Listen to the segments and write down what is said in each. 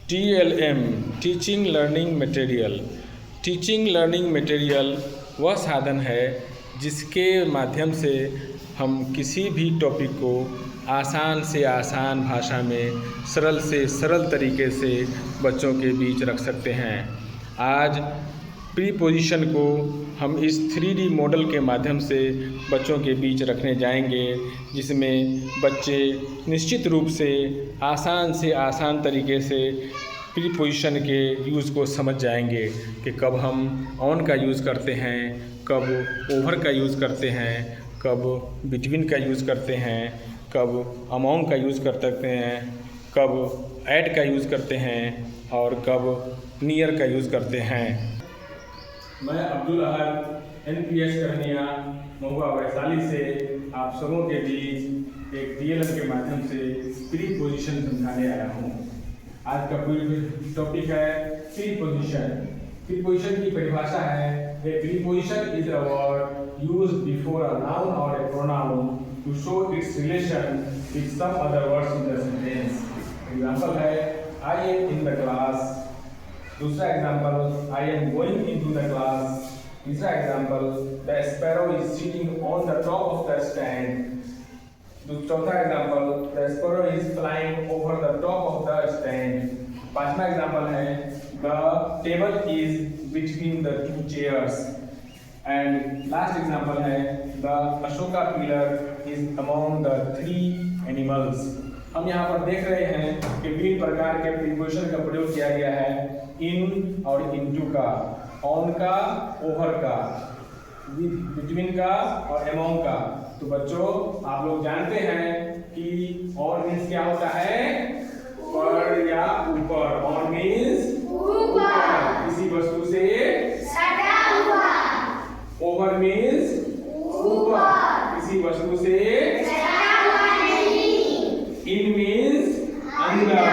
TLM teaching learning material. Teaching learning material वह साधन है जिसके माध्यम से हम किसी भी टॉपिक को आसान से आसान भाषा में सरल से सरल तरीके से बच्चों के बीच रख सकते हैं। आज प्रीपोजिशन को हम इस 3D मॉडल के माध्यम से बच्चों के बीच रखने जाएंगे, जिसमें बच्चे निश्चित रूप से आसान तरीके से प्रीपोजिशन के यूज़ को समझ जाएंगे कि कब हम ऑन का यूज़ करते हैं, कब ओवर का यूज़ करते हैं, कब बिटवीन का यूज़ करते हैं, कब अमॉन्ग का यूज़ कर सकते हैं, कब ऐट का यूज़ करते हैं और कब नियर का यूज़ करते हैं। मैं अब्दुल अहद NPS कहनिया महुआ वैशाली से आप सबों के बीच एक TLM के माध्यम से प्रीपोजिशन समझाने आया हूँ। आज का टॉपिक है प्रीपोजिशन। प्रीपोजिशन की परिभाषा है, a preposition is a word used before a noun और a pronoun to show its relation with some other words in the sentence. Example है, I am in the class. दूसरा example, I am going into the class. तीसरा example, the sparrow is sitting on the top of the stand. चौथा example, the sparrow is flying over the top of the stand. पांचवा example है, the table is between the two chairs. And last example है, the Ashoka pillar is among the 3 animals. हम यहाँ पर देख रहे हैं कि विभिन्न प्रकार के प्रीपोजिशन का प्रयोग किया गया है, इन और इनटू का, ऑन का, ओवर का, बिटवीन का और अमॉन्ग का। तो बच्चों, आप लोग जानते हैं कि ऑन मीन्स क्या होता है, पर या ऊपर। ऑन मीन्स ऊपर, किसी वस्तु से सटा हुआ। ओवर मीन्स ऊपर, किसी वस्तु से सटा हुआ नहीं। इन मीन्स अंदर,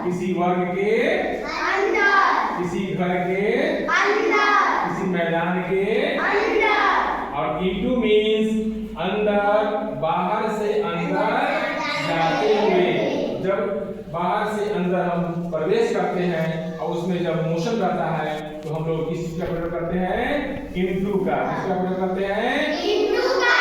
किसी वर्ग के अंदर, किसी घर के अंदर, किसी मैदान के अंदर। और इनटू मीन्स अंदर, बाहर से अंदर जाते हुए। जब बाहर से अंदर हम प्रवेश करते हैं और उसमें जब मोशन रहता है तो हम लोग किस चीज का प्रयोग करते हैं, इनटू का। किसका प्रयोग करते हैं, इनटू का।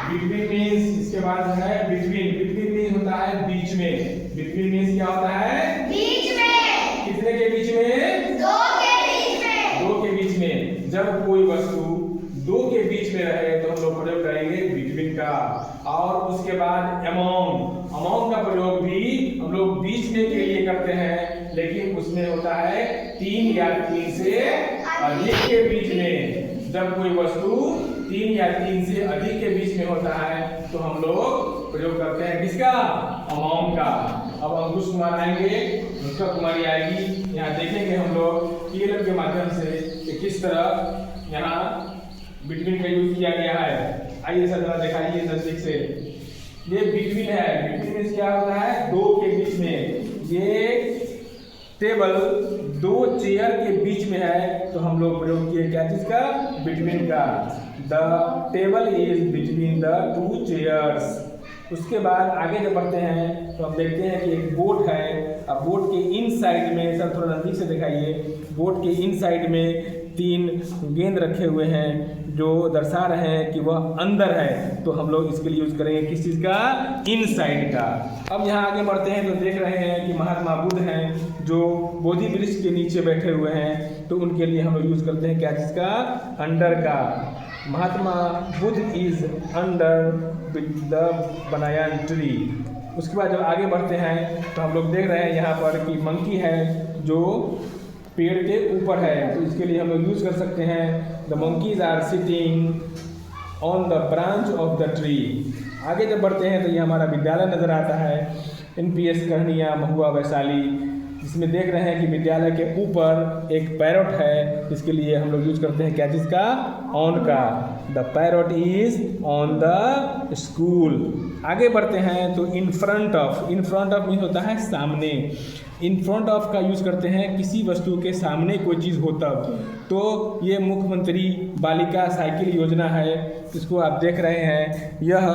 बिटवीन मीन्स, इसके बाद है बिटवीन। बिटवीन मीन्स होता है बीच में। बिटवीन मीन्स क्या होता है, बीच में। कितने के बीच में, दो के बीच में। दो के बीच में। जब कोई वस्तु दो के बीच में रहे तो हम लोग प्रयोग करेंगे बिटवीन का। और उसके बाद अमॉन्ग। अमॉन्ग का प्रयोग भी हम लोग बीच में के लिए करते हैं, लेकिन उसमें होता है 3 या 3 से अधिक के बीच में। जब कोई वस्तु 3 या 3 से अधिक के बीच में होता है तो हम लोग प्रयोग करते हैं किसका, अमॉन्ग का। अब अंकुश कुमार आएंगे, अनुष्का कुमारी आएगी। यहाँ देखेंगे हम लोग TLM के माध्यम से कि किस तरह यहाँ बिटवीन का यूज किया गया है। आइए सर जरा दिखाइए नजदीक से। ये बिटवीन है। बिटवीन मीन्स क्या होता है, दो के बीच में। ये टेबल दो चेयर के बीच में है तो हम लोग प्रयोग किए क्या चीज का, बिटवीन का। The table is between the 2 chairs. उसके बाद आगे जब बढ़ते हैं तो हम देखते हैं कि एक बोट है। अब बोट के इन साइड में, सर थोड़ा नजदीक से दिखाइए, बोट के इन साइड में 3 गेंद रखे हुए हैं जो दर्शा रहे हैं कि वह अंदर है। तो हम लोग इसके लिए यूज करेंगे किस चीज का, इन साइड का। अब यहाँ आगे बढ़ते हैं तो देख रहे हैं कि महात्मा बुद्ध हैं जो बोधि वृक्ष के नीचे बैठे हुए हैं, तो उनके लिए हम लोग यूज करते हैं क्या चीज का, अंडर का। Mahatma Buddha is under the banyan tree. उसके बाद जब आगे बढ़ते हैं तो हम लोग देख रहे हैं यहाँ पर कि मंकी है जो पेड़ के ऊपर है, तो इसके लिए हम लोग यूज कर सकते हैं the monkeys are sitting on the branch of the tree. आगे जब बढ़ते हैं तो ये हमारा विद्यालय नजर आता है, NPS कहनिया महुआ वैशाली, जिसमें देख रहे हैं कि विद्यालय के ऊपर एक पैरोट है, जिसके लिए हम लोग यूज करते हैं क्या चीज का, ऑन का। The parrot is on the school. आगे बढ़ते हैं तो in front of. In front of mean होता है सामने। इन फ्रंट ऑफ का यूज करते हैं किसी वस्तु के सामने कोई चीज़ हो तब। तो ये मुख्यमंत्री बालिका साइकिल योजना है, इसको आप देख रहे हैं, यह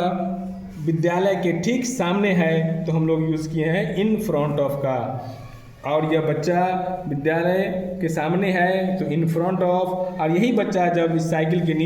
विद्यालय के ठीक सामने है, तो हम लोग यूज़ किए हैं इन फ्रंट ऑफ का। और यह बच्चा विद्यालय के सामने है, तो इन फ्रंट ऑफ, और यही बच्चा जब इस साइकिल के नीचे